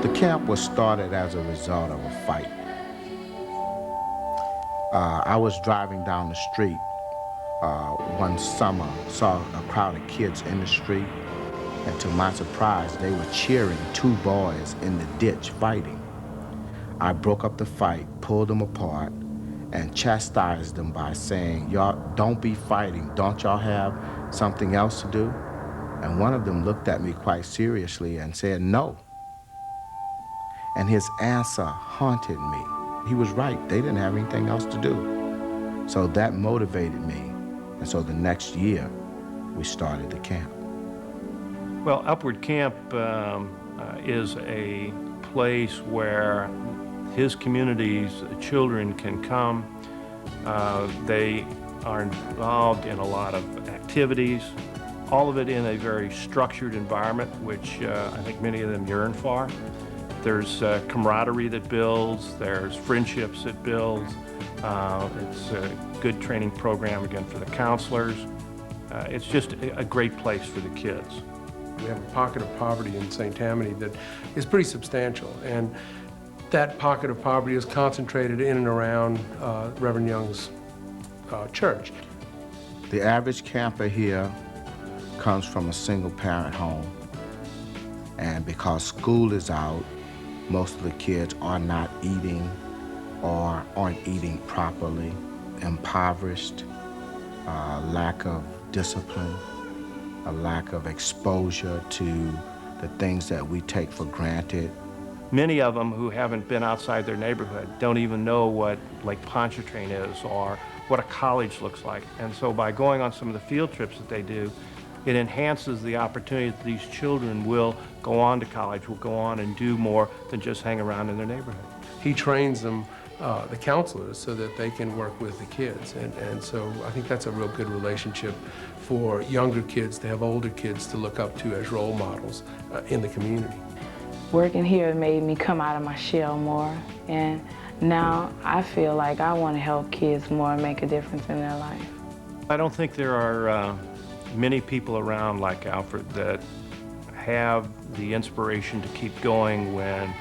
The camp was started as a result of a fight. I was driving down the street one summer, saw a crowd of kids in the street, and to my surprise, they were cheering two boys in the ditch fighting. I broke up the fight, pulled them apart, and chastised them by saying, "Y'all don't be fighting. Don't y'all have something else to do?" And one of them looked at me quite seriously and said, "No." And his answer haunted me. He was right. They didn't have anything else to do. So that motivated me. And so the next year, we started the camp. Well, Upward Camp is a place where his community's children can come. They are involved in a lot of activities, all of it in a very structured environment, which I think many of them yearn for. There's camaraderie that builds, there's friendships that builds. It's a good training program, again, for the counselors. It's just a great place for the kids. We have a pocket of poverty in St. Tammany that is pretty substantial, and that pocket of poverty is concentrated in and around Reverend Young's church. The average camper here comes from a single-parent home, and because school is out, most of the kids are not eating or aren't eating properly, impoverished, lack of discipline, a lack of exposure to the things that we take for granted. Many of them who haven't been outside their neighborhood don't even know what Lake Pontchartrain is or what a college looks like. And so by going on some of the field trips that they do, it enhances the opportunity that these children will go on to college, will go on and do more than just hang around in their neighborhood. He trains them, the counselors, so that they can work with the kids. And so I think that's a real good relationship for younger kids to have older kids to look up to as role models in the community. Working here made me come out of my shell more, and now I feel like I want to help kids more and make a difference in their life. I don't think there are many people around like Alfred that have the inspiration to keep going when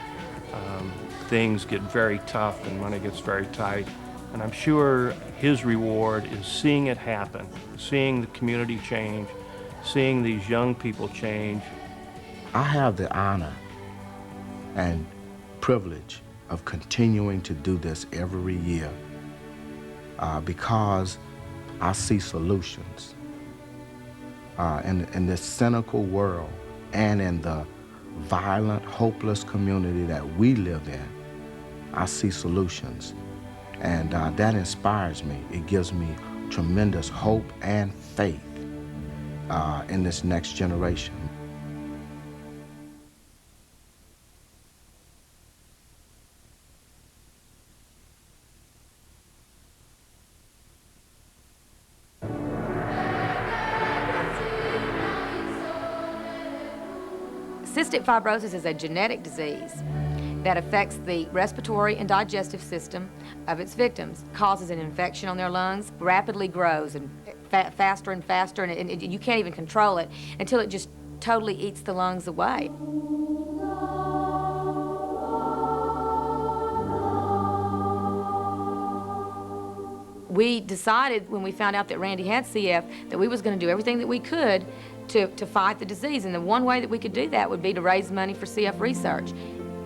things get very tough and money gets very tight. And I'm sure his reward is seeing it happen, seeing the community change, seeing these young people change. I have the honor and privilege of continuing to do this every year because I see solutions. In this cynical world and in the violent, hopeless community that we live in, I see solutions. And that inspires me. It gives me tremendous hope and faith in this next generation. Cystic fibrosis is a genetic disease that affects the respiratory and digestive system of its victims, causes an infection on their lungs, rapidly grows and faster and faster, and you can't even control it until it just totally eats the lungs away. We decided when we found out that Randy had CF that we was going to do everything that we could to fight the disease, and the one way that we could do that would be to raise money for CF research.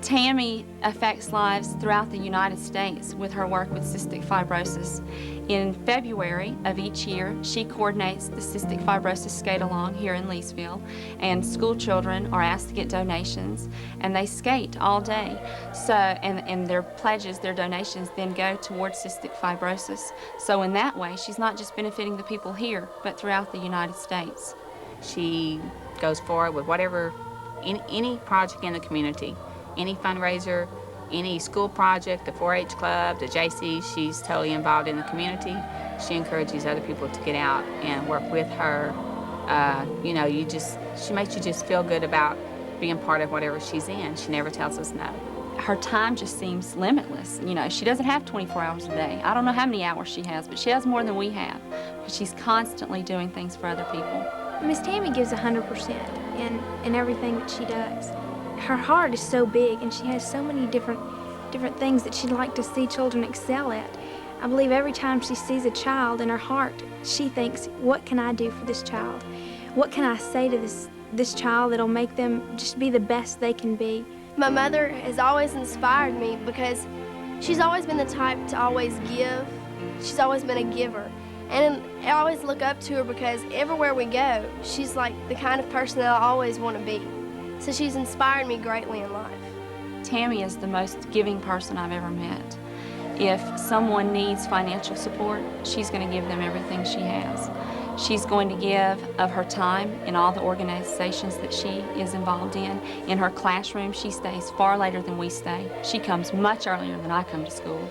Tammy affects lives throughout the United States with her work with cystic fibrosis. In February of each year, she coordinates the Cystic Fibrosis Skate-Along here in Leesville, and school children are asked to get donations, and they skate all day. So, and their pledges, their donations, then go towards cystic fibrosis. So in that way, she's not just benefiting the people here, but throughout the United States. She goes forward with whatever, any project in the community, any fundraiser, any school project, the 4-H club, the JC, she's totally involved in the community. She encourages other people to get out and work with her. You know, she makes you just feel good about being part of whatever she's in. She never tells us no. Her time just seems limitless. You know, she doesn't have 24 hours a day. I don't know how many hours she has, but she has more than we have. But she's constantly doing things for other people. Miss Tammy gives 100% in everything that she does. her heart is so big, and she has so many different things that she'd like to see children excel at. I believe every time she sees a child in her heart, she thinks, what can I do for this child? What can I say to this child that'll make them just be the best they can be? My mother has always inspired me because she's always been the type to always give. She's always been a giver. And I always look up to her because everywhere we go, she's like the kind of person that I always want to be. So she's inspired me greatly in life. Tammy is the most giving person I've ever met. If someone needs financial support, she's going to give them everything she has. She's going to give of her time in all the organizations that she is involved in. In her classroom, she stays far later than we stay. She comes much earlier than I come to school.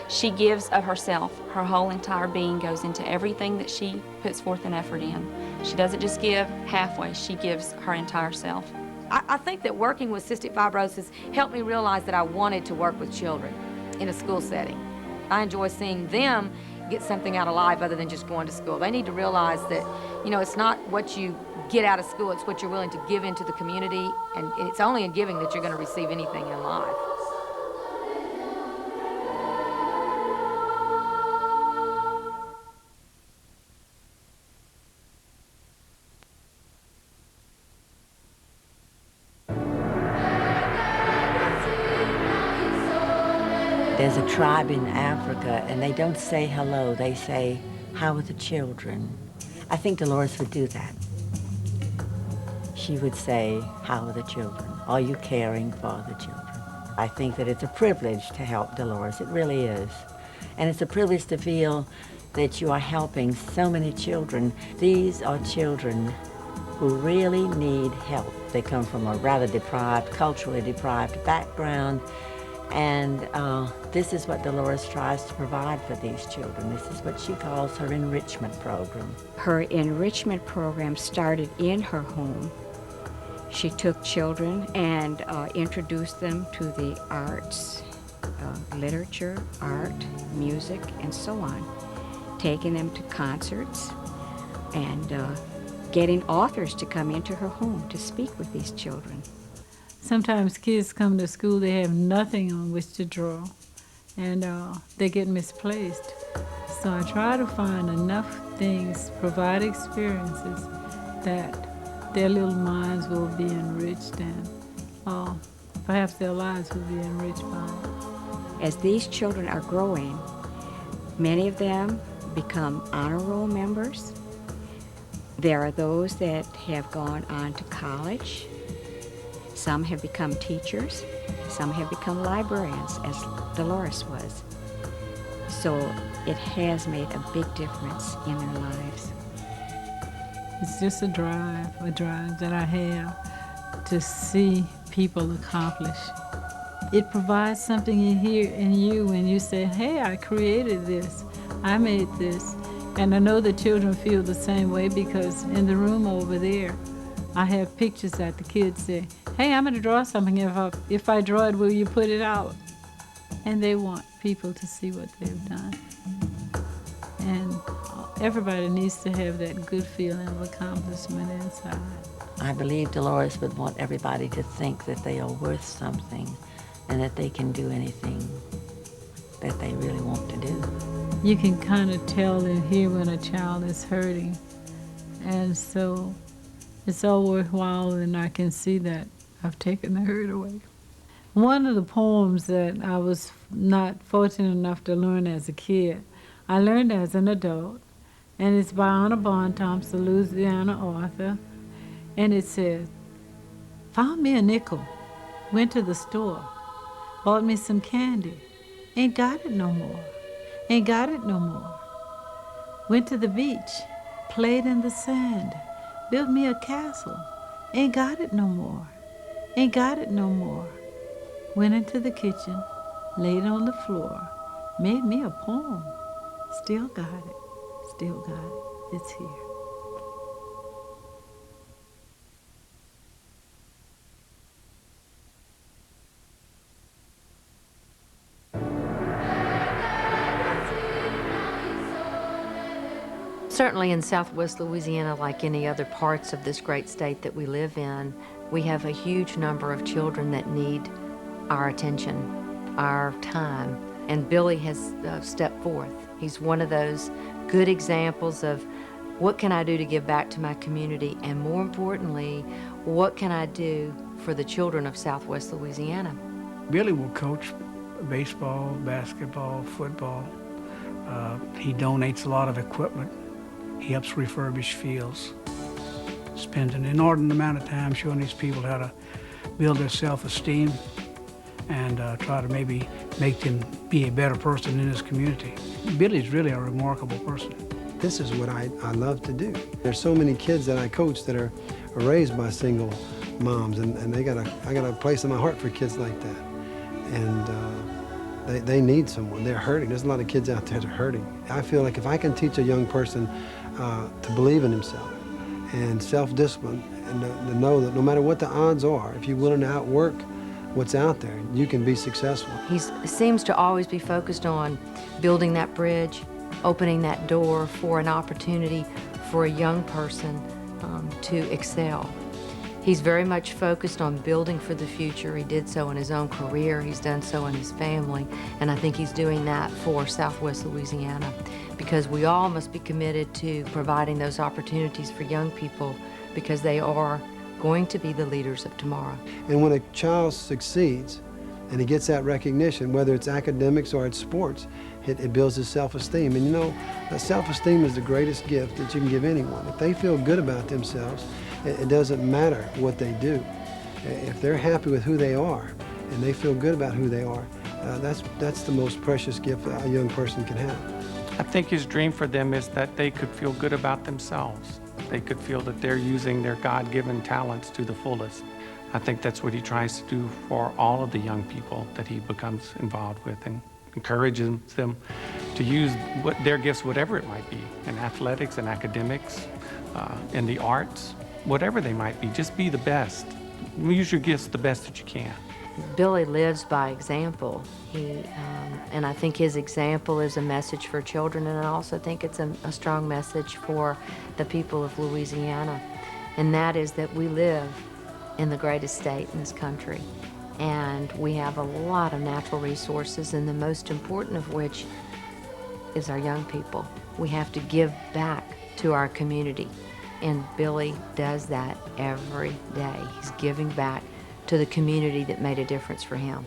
She gives of herself. Her whole entire being goes into everything that she puts forth an effort in. She doesn't just give halfway, she gives her entire self. I think that working with cystic fibrosis helped me realize that I wanted to work with children in a school setting. I enjoy seeing them get something out of life other than just going to school. They need to realize that, you know, it's not what you get out of school, it's what you're willing to give into the community, and it's only in giving that you're going to receive anything in life. There's a tribe in Africa, and they don't say hello, they say, how are the children? I think Dolores would do that. She would say, how are the children? Are you caring for the children? I think that it's a privilege to help Dolores, it really is. And it's a privilege to feel that you are helping so many children. These are children who really need help. They come from a rather deprived, culturally deprived background. And this is what Dolores tries to provide for these children. This is what she calls her enrichment program. Her enrichment program started in her home. She took children and introduced them to the arts, literature, art, music, and so on, taking them to concerts and getting authors to come into her home to speak with these children. Sometimes kids come to school, they have nothing on which to draw, and they get misplaced. So I try to find enough things, provide experiences that their little minds will be enriched and perhaps their lives will be enriched by it. As these children are growing, many of them become honor roll members. There are those that have gone on to college. Some have become teachers, some have become librarians, as Dolores was. So it has made a big difference in their lives. It's just a drive that I have to see people accomplish. It provides something in you when you say, hey, I created this, I made this. And I know the children feel the same way because in the room over there, I have pictures that the kids say, hey, I'm going to draw something. If I draw it, will you put it out? And they want people to see what they've done. And everybody needs to have that good feeling of accomplishment inside. I believe Dolores would want everybody to think that they are worth something and that they can do anything that they really want to do. You can kind of tell and hear when a child is hurting. And so it's all worthwhile, and I can see that I've taken the hurt away. One of the poems that I was not fortunate enough to learn as a kid, I learned as an adult, and it's by Anna Bontemps, a Louisiana author, and it says, found me a nickel, went to the store, bought me some candy, ain't got it no more, ain't got it no more. Went to the beach, played in the sand, built me a castle, ain't got it no more, ain't got it no more. Went into the kitchen, laid on the floor, made me a poem, still got it, it's here. Certainly in Southwest Louisiana, like any other parts of this great state that we live in, We have a huge number of children that need our attention, our time, and Billy has stepped forth. He's one of those good examples of what can I do to give back to my community, and more importantly, what can I do for the children of Southwest Louisiana? Billy will coach baseball, basketball, football. He donates a lot of equipment. He helps refurbish fields. Spends an inordinate amount of time showing these people how to build their self-esteem and try to maybe make them be a better person in this community. Billy's really a remarkable person. This is what I love to do. There's so many kids that I coach that are raised by single moms, and I got a place in my heart for kids like that. And they need someone. They're hurting. There's a lot of kids out there that are hurting. I feel like if I can teach a young person to believe in himself and self-discipline, and to know that no matter what the odds are, if you're willing to outwork what's out there, you can be successful. He seems to always be focused on building that bridge, opening that door for an opportunity for a young person to excel. He's very much focused on building for the future. He did so in his own career, he's done so in his family, and I think he's doing that for Southwest Louisiana, because we all must be committed to providing those opportunities for young people, because they are going to be the leaders of tomorrow. And when a child succeeds and he gets that recognition, whether it's academics or it's sports, it builds his self-esteem. And you know, self-esteem is the greatest gift that you can give anyone. If they feel good about themselves, it doesn't matter what they do. If they're happy with who they are and they feel good about who they are, that's the most precious gift a young person can have. I think his dream for them is that they could feel good about themselves. They could feel that they're using their God-given talents to the fullest. I think that's what he tries to do for all of the young people that he becomes involved with, and encourages them to use their gifts, whatever it might be, in athletics and academics, in the arts, whatever they might be. Just be the best. Use your gifts the best that you can. Billy lives by example. And I think his example is a message for children, and I also think it's a strong message for the people of Louisiana. And that is that we live in the greatest state in this country. And we have a lot of natural resources, and the most important of which is our young people. We have to give back to our community. And Billy does that every day. He's giving back to the community that made a difference for him.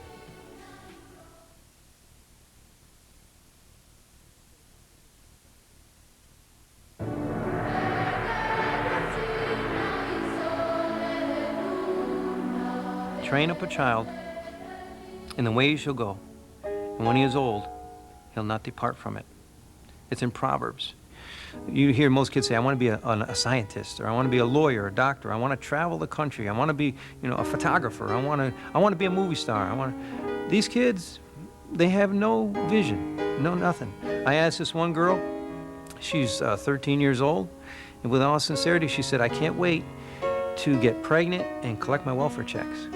Train up a child in the way he shall go, and when he is old, he'll not depart from it. It's in Proverbs. You hear most kids say, I want to be a scientist, or I want to be a lawyer, a doctor, I want to travel the country, I want to be, a photographer, I want to be a movie star. These kids, they have no vision, no nothing. I asked this one girl, she's 13 years old, and with all sincerity, she said, I can't wait to get pregnant and collect my welfare checks.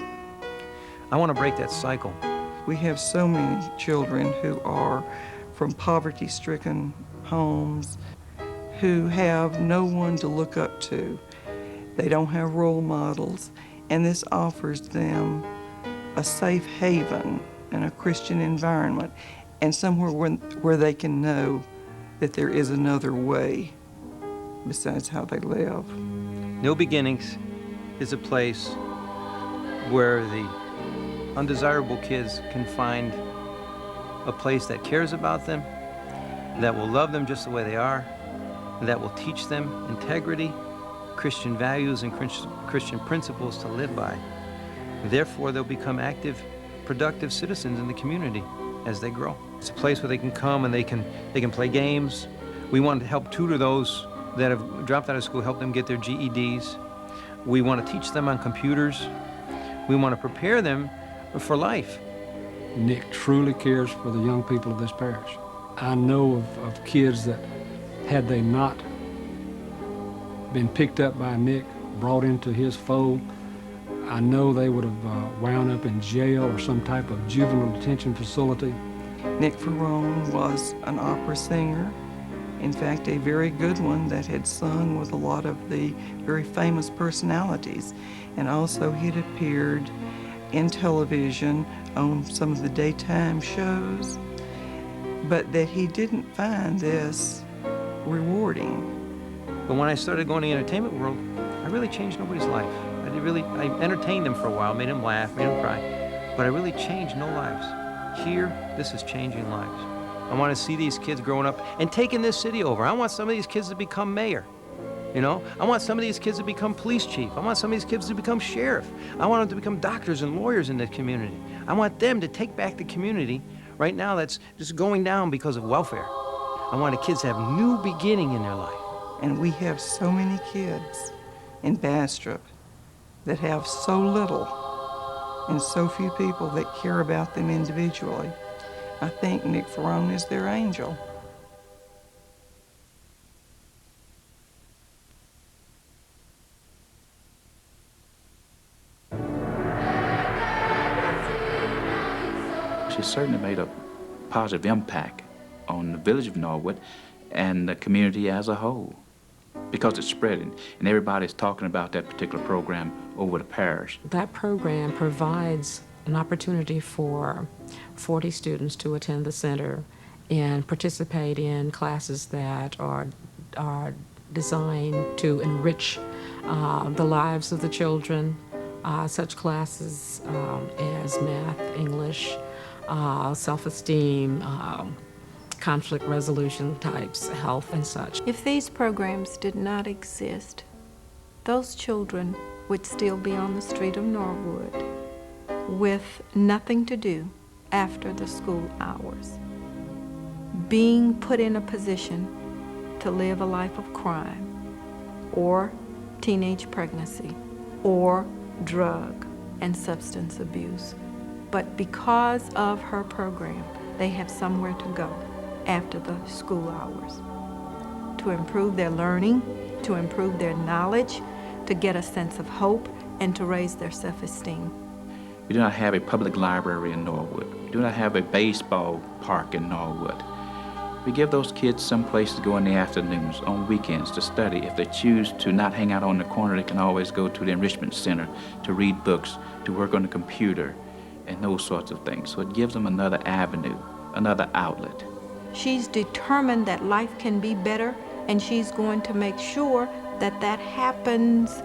I want to break that cycle. We have so many children who are from poverty-stricken homes, who have no one to look up to. They don't have role models, and this offers them a safe haven and a Christian environment, and somewhere where they can know that there is another way besides how they live. No Beginnings is a place where the undesirable kids can find a place that cares about them, that will love them just the way they are, that will teach them integrity, Christian values, and Christian principles to live by. Therefore, they'll become active, productive citizens in the community as they grow. It's a place where they can come and they can play games. We want to help tutor those that have dropped out of school, help them get their GEDs. We want to teach them on computers. We want to prepare them for life. Nick truly cares for the young people of this parish. I know of kids that, had they not been picked up by Nick, brought into his fold, I know they would have wound up in jail or some type of juvenile detention facility. Nick Farone was an opera singer In fact, a very good one that had sung with a lot of the very famous personalities. And also he had appeared in television on some of the daytime shows, but that he didn't find this rewarding. But when I started going to the entertainment world, I really changed nobody's life. I entertained them for a while, made them laugh, made them cry, but I really changed no lives. Here, this is changing lives. I want to see these kids growing up and taking this city over. I want some of these kids to become mayor. You know, I want some of these kids to become police chief. I want some of these kids to become sheriff. I want them to become doctors and lawyers in the community. I want them to take back the community right now that's just going down because of welfare. I want the kids to have new beginning in their life. And we have so many kids in Bastrop that have so little and so few people that care about them individually. I think Nick Farone is their angel. She certainly made a positive impact on the village of Norwood and the community as a whole, because it's spreading and everybody's talking about that particular program over the parish. That program provides an opportunity for 40 students to attend the center and participate in classes that are designed to enrich the lives of the children, such classes as math, English, self-esteem, conflict resolution types, health and such. If these programs did not exist, those children would still be on the street of Norwood with nothing to do after the school hours, being put in a position to live a life of crime or teenage pregnancy or drug and substance abuse. But because of her program, they have somewhere to go after the school hours to improve their learning, to improve their knowledge, to get a sense of hope, and to raise their self-esteem. We do not have a public library in Norwood. We do not have a baseball park in Norwood. We give those kids some place to go in the afternoons, on weekends, to study. If they choose to not hang out on the corner, they can always go to the enrichment center to read books, to work on the computer, and those sorts of things. So it gives them another avenue, another outlet. She's determined that life can be better, and she's going to make sure that that happens,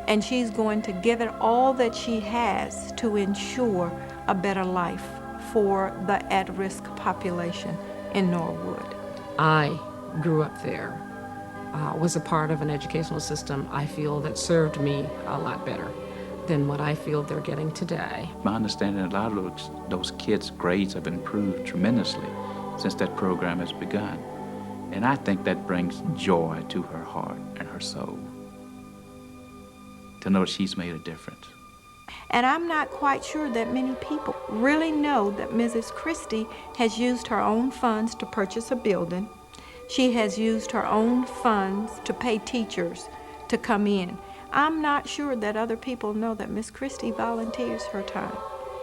and she's going to give it all that she has to ensure a better life for the at-risk population in Norwood. I grew up there, was a part of an educational system I feel that served me a lot better than what I feel they're getting today. My understanding, a lot of those kids' grades have improved tremendously since that program has begun. And I think that brings joy to her heart and her soul, to know she's made a difference. And I'm not quite sure that many people really know that Mrs. Christie has used her own funds to purchase a building. She has used her own funds to pay teachers to come in. I'm not sure that other people know that Miss Christie volunteers her time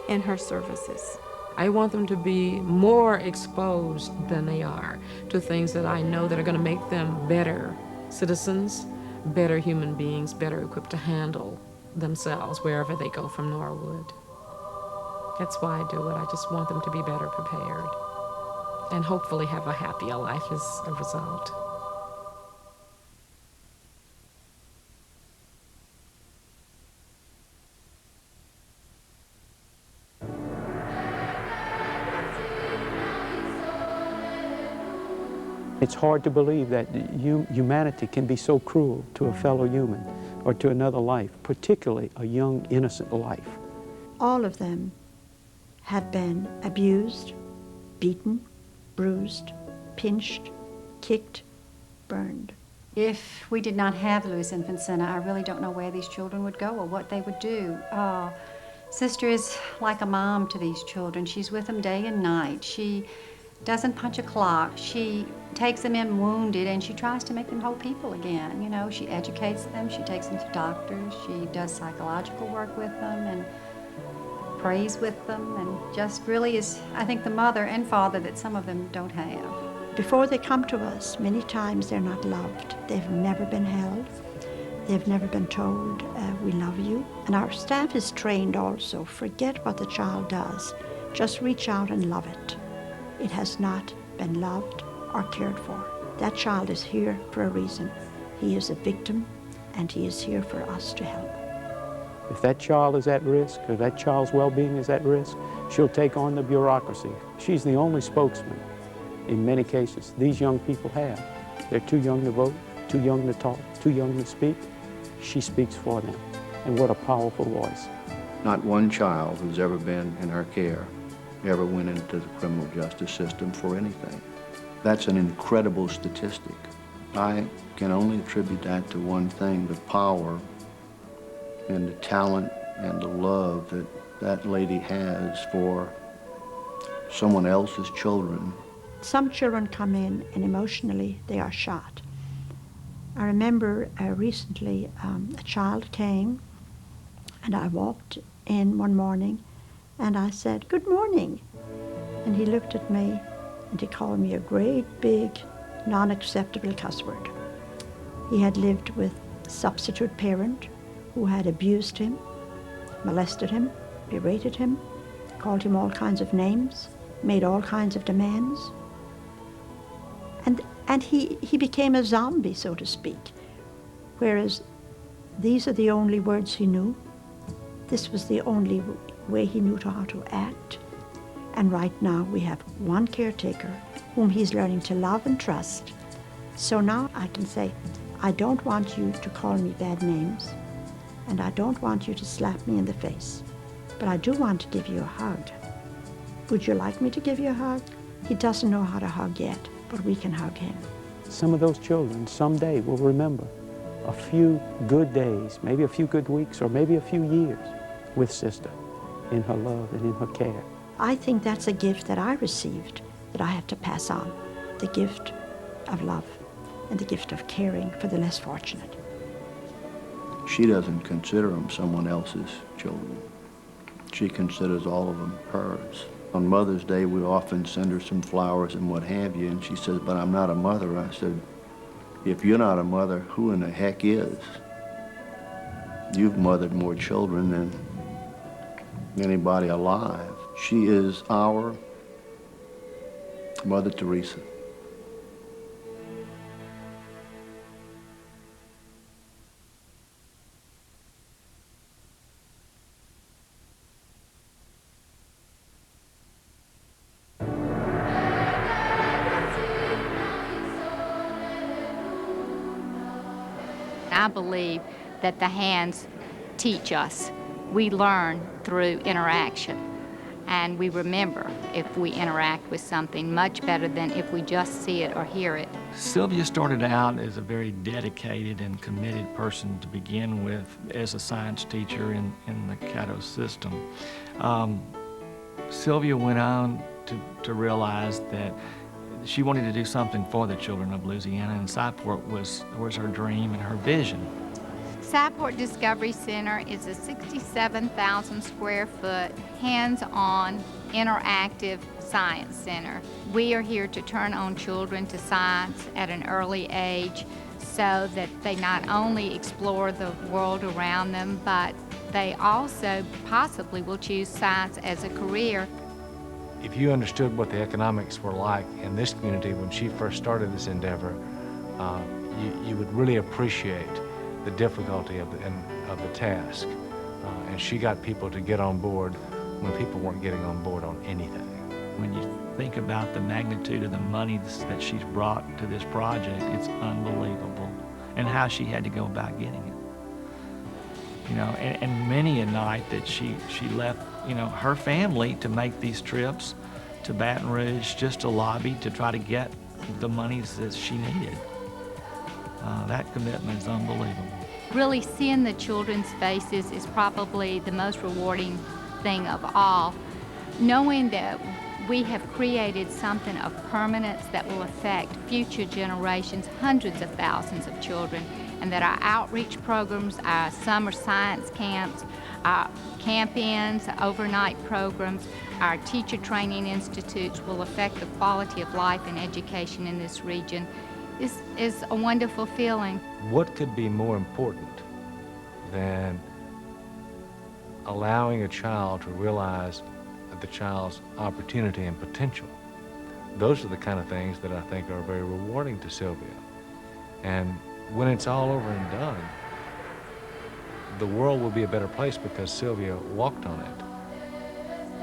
and her services. I want them to be more exposed than they are to things that I know that are going to make them better citizens, better human beings, better equipped to handle themselves wherever they go from Norwood. That's why I do it. I just want them to be better prepared and hopefully have a happier life as a result. It's hard to believe that humanity can be so cruel to a fellow human or to another life, particularly a young, innocent life. All of them have been abused, beaten, bruised, pinched, kicked, burned. If we did not have Louis Infant Center, I really don't know where these children would go or what they would do. Sister is like a mom to these children. She's with them day and night. She doesn't punch a clock. She takes them in wounded and she tries to make them whole people again. You know, she educates them, she takes them to doctors, she does psychological work with them and prays with them, and just really is, I think, the mother and father that some of them don't have. before they come to us, many times they're not loved. They've never been held. They've never been told, we love you. And our staff is trained also. Forget what the child does. Just reach out and love it. It has not been loved or cared for. That child is here for a reason. He is a victim, and he is here for us to help. If that child is at risk, or that child's well-being is at risk, she'll take on the bureaucracy. She's the only spokesman in many cases these young people have. They're too young to vote, too young to talk, too young to speak. She speaks for them, and what a powerful voice. Not one child who's ever been in her care ever went into the criminal justice system for anything. That's an incredible statistic. I can only attribute that to one thing, the power and the talent and the love that that lady has for someone else's children. Some children come in and emotionally they are shot. I remember recently a child came and I walked in one morning and I said, "Good morning." And he looked at me and he called me a great big non-acceptable cuss word. He had lived with a substitute parent who had abused him, molested him, berated him, called him all kinds of names, made all kinds of demands. And he became a zombie, so to speak. Whereas these are the only words he knew. This was the only way he knew how to act. And right now we have one caretaker whom he's learning to love and trust. So now I can say, I don't want you to call me bad names, and I don't want you to slap me in the face, but I do want to give you a hug. Would you like me to give you a hug? He doesn't know how to hug yet, but we can hug him. Some of those children someday will remember a few good days, maybe a few good weeks, or maybe a few years with Sister in her love and in her care. I think that's a gift that I received that I have to pass on, the gift of love and the gift of caring for the less fortunate. She doesn't consider them someone else's children. She considers all of them hers. On Mother's Day, we often send her some flowers and what have you, and she says, "But I'm not a mother." I said, "If you're not a mother, who in the heck is? You've mothered more children than anybody alive." She is our Mother Teresa. I believe that the hands teach us. We learn through interaction, and we remember if we interact with something much better than if we just see it or hear it. Sylvia started out as a very dedicated and committed person to begin with as a science teacher in the Caddo system. Sylvia went on to realize that she wanted to do something for the children of Louisiana, and Scyport was her dream and her vision. Scyport Discovery Center is a 67,000 square foot, hands-on, interactive science center. We are here to turn on children to science at an early age so that they not only explore the world around them, but they also possibly will choose science as a career. If you understood what the economics were like in this community when she first started this endeavor, you would really appreciate the difficulty of the task. And she got people to get on board when people weren't getting on board on anything. When you think about the magnitude of the money that she's brought to this project, it's unbelievable. And how she had to go about getting it. You know, and many a night that she left, you know, her family to make these trips to Baton Rouge just to lobby to try to get the monies that she needed. That commitment is unbelievable. Really seeing the children's faces is probably the most rewarding thing of all. Knowing that we have created something of permanence that will affect future generations, hundreds of thousands of children, and that our outreach programs, our summer science camps, our camp-ins, overnight programs, our teacher training institutes will affect the quality of life and education in this region is a wonderful feeling. What could be more important than allowing a child to realize the child's opportunity and potential? Those are the kind of things that I think are very rewarding to Sylvia. And when it's all over and done, the world will be a better place because Sylvia walked on it.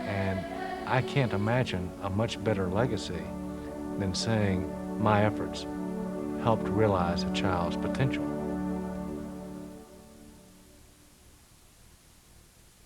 And I can't imagine a much better legacy than saying my efforts helped realize a child's potential.